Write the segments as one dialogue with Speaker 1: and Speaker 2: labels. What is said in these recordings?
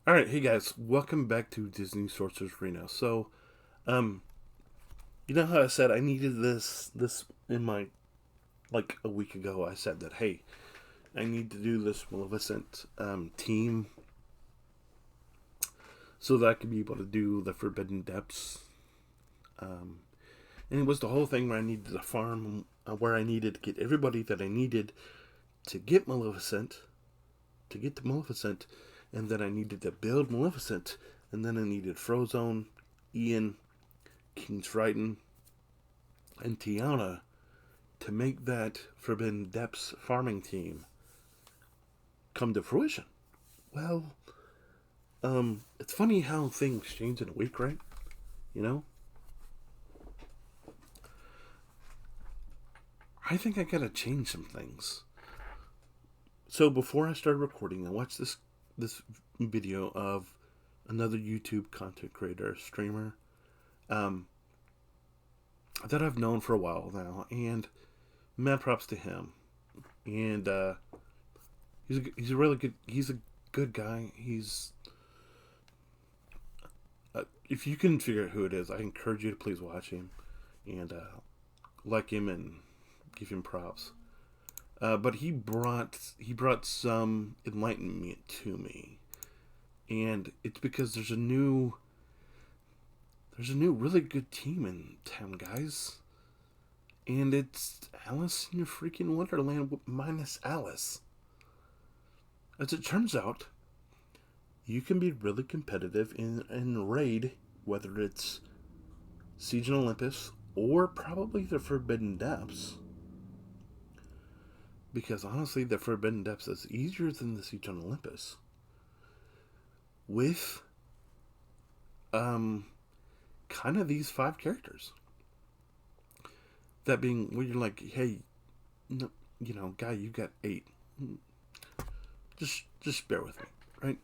Speaker 1: All right, hey guys, welcome back to Disney Sorcerer's Arena. Um, you know how I said I needed this in my like a week ago. I said that hey, I need to do this Maleficent team so that I could be able to do the Forbidden Depths. Um, and it was the whole thing where I needed to farm, where I needed to get everybody that I needed to get Maleficent, to get to Maleficent, and then I needed to build Maleficent, and then I needed Frozone, Ian, King Triton, and Tiana to make that Forbidden Depths farming team come to fruition. Well, it's funny how things change in a week, right? You know, I think I gotta change some things. So before I started recording, I watched this video of another YouTube content creator, streamer, um, that I've known for a while now, and mad props to him. And he's a really good guy. If you can figure out who it is, I encourage you to please watch him and like him and give him props. But he brought some enlightenment to me, and it's because there's a new really good team in town, guys, and it's Alice in your freaking Wonderland minus Alice. As it turns out, you can be really competitive in raid, whether it's Siege and Olympus or probably the Forbidden Depths. Because honestly, the Forbidden Depths is easier than the Siege on Olympus. With um kind of these five characters. That being where you're like, hey, no, guy, you got eight. Just bear with me, right?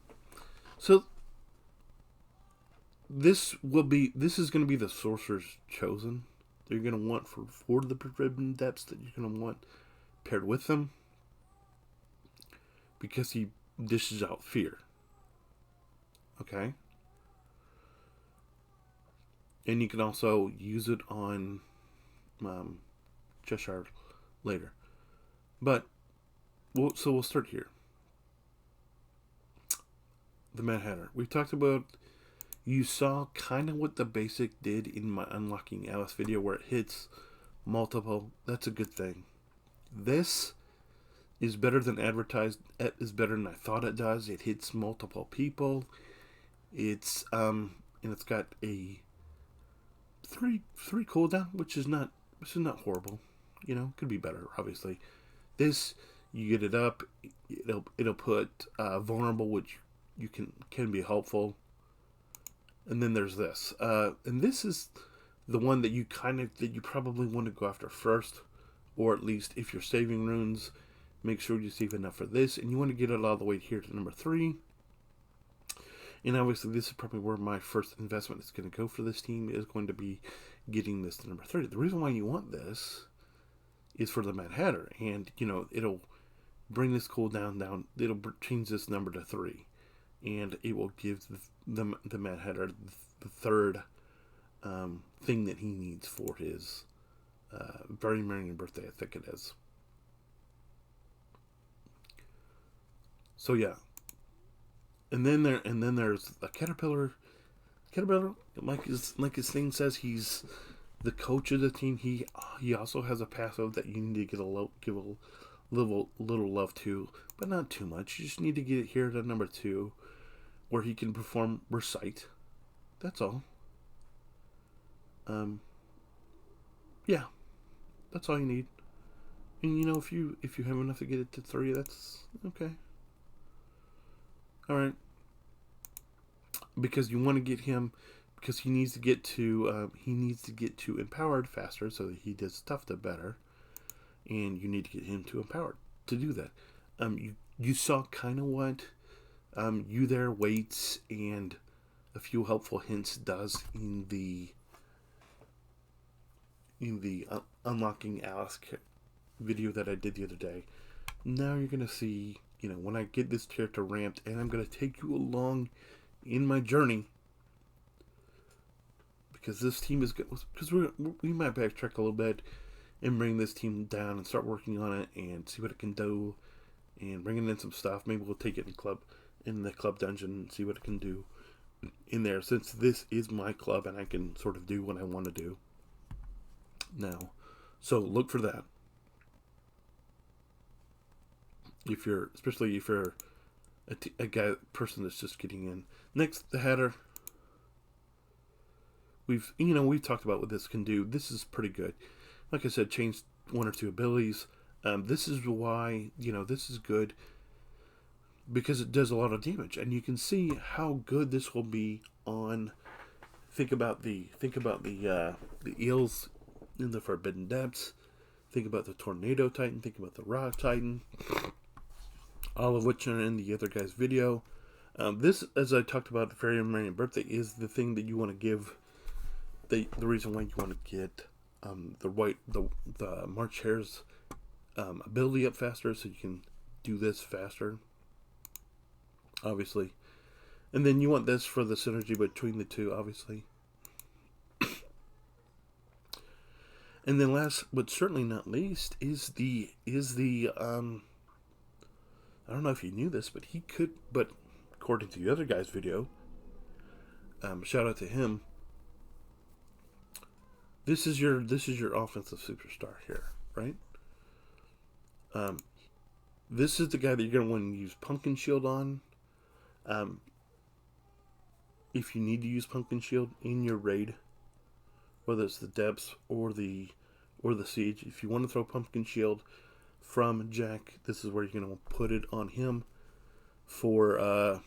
Speaker 1: So this is gonna be the Sorcerer's Chosen. That you're gonna want for the Forbidden Depths that you're gonna want paired with them because he dishes out fear. Okay? And you can also use it on um, Cheshire later. But we'll start here. The Mad Hatter. We talked about. You saw kind of what the basic did in my unlocking Alice video, where it hits multiple. That's a good thing. This is better than advertised. It is better than I thought it does. It hits multiple people. And it's got a three cooldown, which is not horrible. Could be better, obviously. This, you get it up, it'll put vulnerable, which you can be helpful. And then there's this, and this is the one that you probably want to go after first, or at least if you're saving runes, make sure you save enough for this, and you want to get it all the way here to number 3. And obviously, this is probably where my first investment is going to go for this team, is going to be getting this to number 30. The reason why you want this is for the Mad Hatter, and it'll bring this cooldown down. It'll change this number to 3, and it will give the Mad Hatter the third thing that he needs for his very merry birthday, I think it is. So yeah, and then there's a caterpillar. Caterpillar, like his thing says, he's the coach of the team. He also has a passive that you need to give a little love to, but not too much. You just need to get it here to number 2, where he can perform recite. That's all. Um, yeah, that's all you need. And if you have enough to get it to 3, that's okay. All right, because you want to get him, because he needs to get to empowered faster so that he does stuff to better, and you need to get him to empowered to do that. You saw kind of what you there waits and a few helpful hints does in the unlocking Alice video that I did the other day. Now you're gonna see when I get this character ramped, and I'm going to take you along in my journey, because this team is good, because we might backtrack a little bit and bring this team down and start working on it and see what it can do, and bringing in some stuff. Maybe we'll take it in the club dungeon and see what it can do in there, since this is my club and I can sort of do what I want to do now. So look for that. Especially if you're a person that's just getting in. Next, the Hatter. We've talked about what this can do. This is pretty good. Like I said, changed one or two abilities. This is why this is good, because it does a lot of damage, and you can see how good this will be on. Think about the eels in the Forbidden Depths. Think about the Tornado Titan. Think about the Rock Titan. All of which are in the other guy's video. This, as I talked about, the Fairy Marian Birthday is the thing that you want to give. The reason why you want to get the March Hare's ability up faster, so you can do this faster, obviously. And then you want this for the synergy between the two, obviously. And then last but certainly not least is the I don't know if you knew this, but according to the other guy's video, shout out to him. This is your offensive superstar here, right? This is the guy that you're going to want to use Pumpkin Shield on. If you need to use Pumpkin Shield in your raid, whether it's the depths or the siege, if you want to throw Pumpkin Shield from Jack, this is where you're going to put it on him for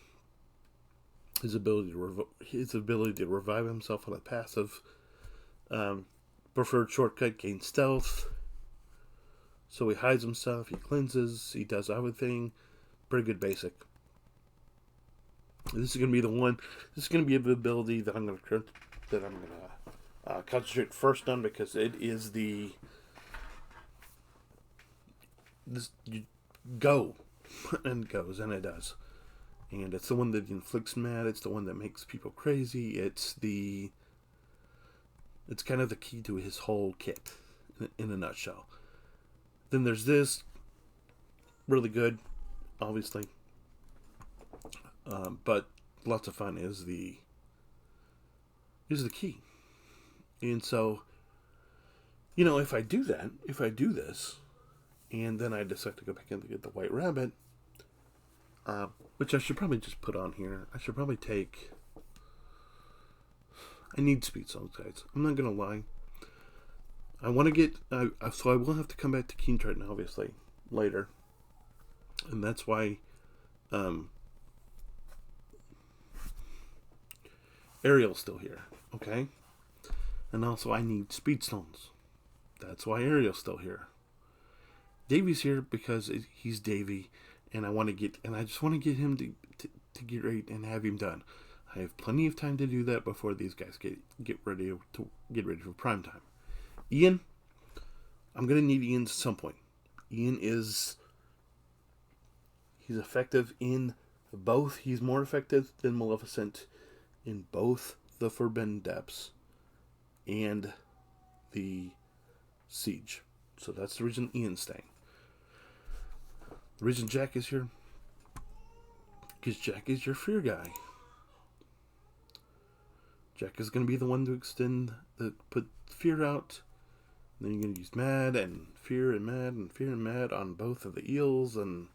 Speaker 1: his ability to revive himself on a passive. Preferred shortcut, gain stealth. So he hides himself, he cleanses, he does everything. Pretty good basic. This is going to be the one. This is going to be the ability that I'm going to concentrate first on, because it is you go and goes, and it does. And it's the one that inflicts mad. It's the one that makes people crazy. It's kind of the key to his whole kit in a nutshell. Then there's this, really good, obviously, but lots of fun is the key. And so, if I do this, and then I decide to go back in to get the White Rabbit, which I should probably just put on here. I should probably take. I need speed songs, guys. I'm not gonna lie. I want to get. So I will have to come back to Keen Triton, obviously, later, and that's why. Ariel's still here, okay? And also I need speed stones. That's why Ariel's still here. Davy's here because he's Davy, and I just want to get him to get ready and have him done. I have plenty of time to do that before these guys get ready for prime time. Ian, I'm gonna need Ian at some point. Ian he's effective in both. He's more effective than Maleficent in both the Forbidden Depths and the Siege. So that's the reason Ian's staying. The reason Jack is here, because Jack is your fear guy. Jack is going to be the one to put fear out. And then you're going to use mad and fear and mad and fear and mad on both of the eels and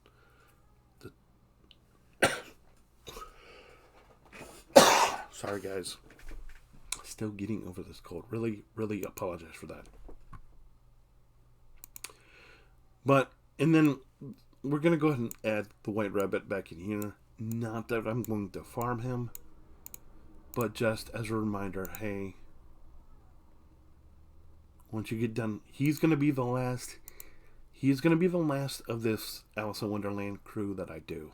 Speaker 1: Sorry, guys. Still getting over this cold. Really, really apologize for that. And then we're going to go ahead and add the White Rabbit back in here. Not that I'm going to farm him, but just as a reminder, hey, once you get done, he's going to be the last of this Alice in Wonderland crew that I do.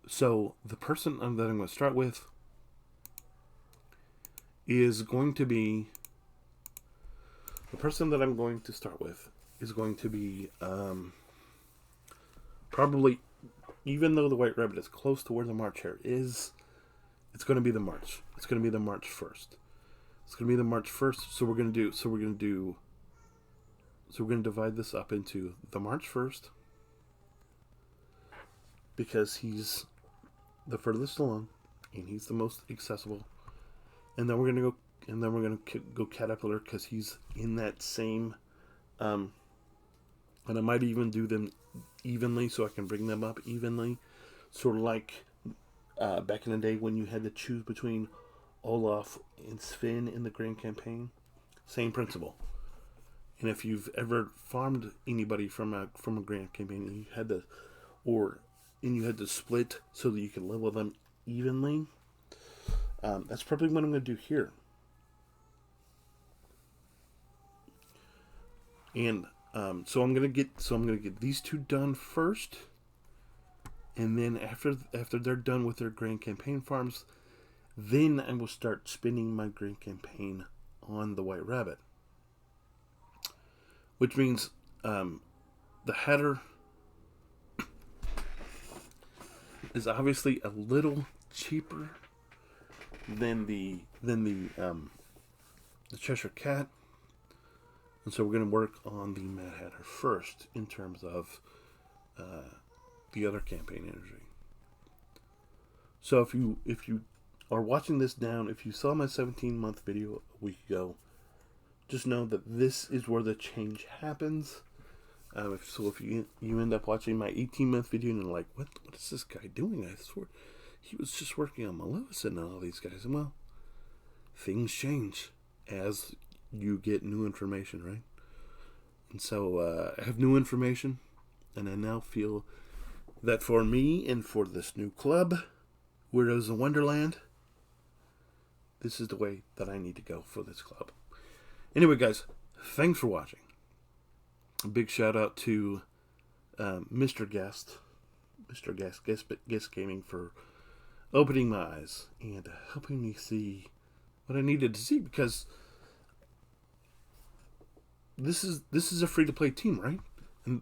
Speaker 1: So the person that I'm going to start with is going to be Probably, even though the White Rabbit is close to where the March Hare is, it's going to be the March. It's going to be the March 1st. It's going to be the March 1st. So we're going to divide this up into the March 1st, because he's the furthest along and he's the most accessible. And then we're going to go Caterpillar, because he's in that same, and I might even do them evenly so I can bring them up evenly. Sort of like back in the day when you had to choose between Olaf and Sven in the Grand Campaign. Same principle. And if you've ever farmed anybody from a Grand Campaign, and you had to split so that you could level them evenly, that's probably what I'm going to do here. And so I'm gonna get these two done first, and then after they're done with their Grand Campaign farms, then I will start spinning my Grand Campaign on the White Rabbit, which means the Hatter is obviously a little cheaper than the Cheshire Cat. And so we're going to work on the Mad Hatter first in terms of the other campaign energy. So if you are watching this down, if you saw my 17-month video a week ago, just know that this is where the change happens. If you end up watching my 18-month video and you're like, what is this guy doing? I swear he was just working on Maleficent and all these guys. And well, things change as you get new information, right? And so I have new information, and I now feel that for me and for this new club, Weirdos in Wonderland, this is the way that I need to go for this club. Anyway, guys, thanks for watching. A big shout out to Mr. Guest Gaming, for opening my eyes and helping me see what I needed to see, because this is a free-to-play team, right?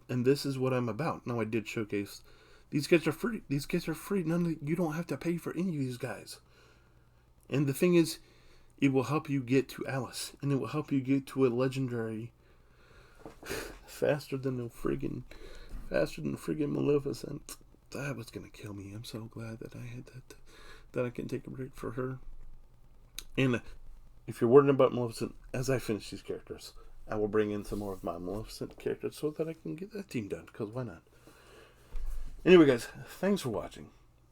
Speaker 1: And this is what I'm about. Now, I did showcase these guys are free. These guys are free. You don't have to pay for any of these guys. And the thing is, it will help you get to Alice, and it will help you get to a legendary faster than friggin' Maleficent. That was gonna kill me. I'm so glad that I had that I can take a break for her. And if you're worried about Maleficent, as I finish these characters, I will bring in some more of my Maleficent characters so that I can get that team done, because why not? Anyway, guys, thanks for watching.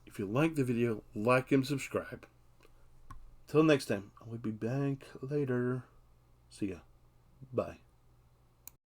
Speaker 1: If you like the video, like and subscribe. Till next time, I will be back later. See ya. Bye.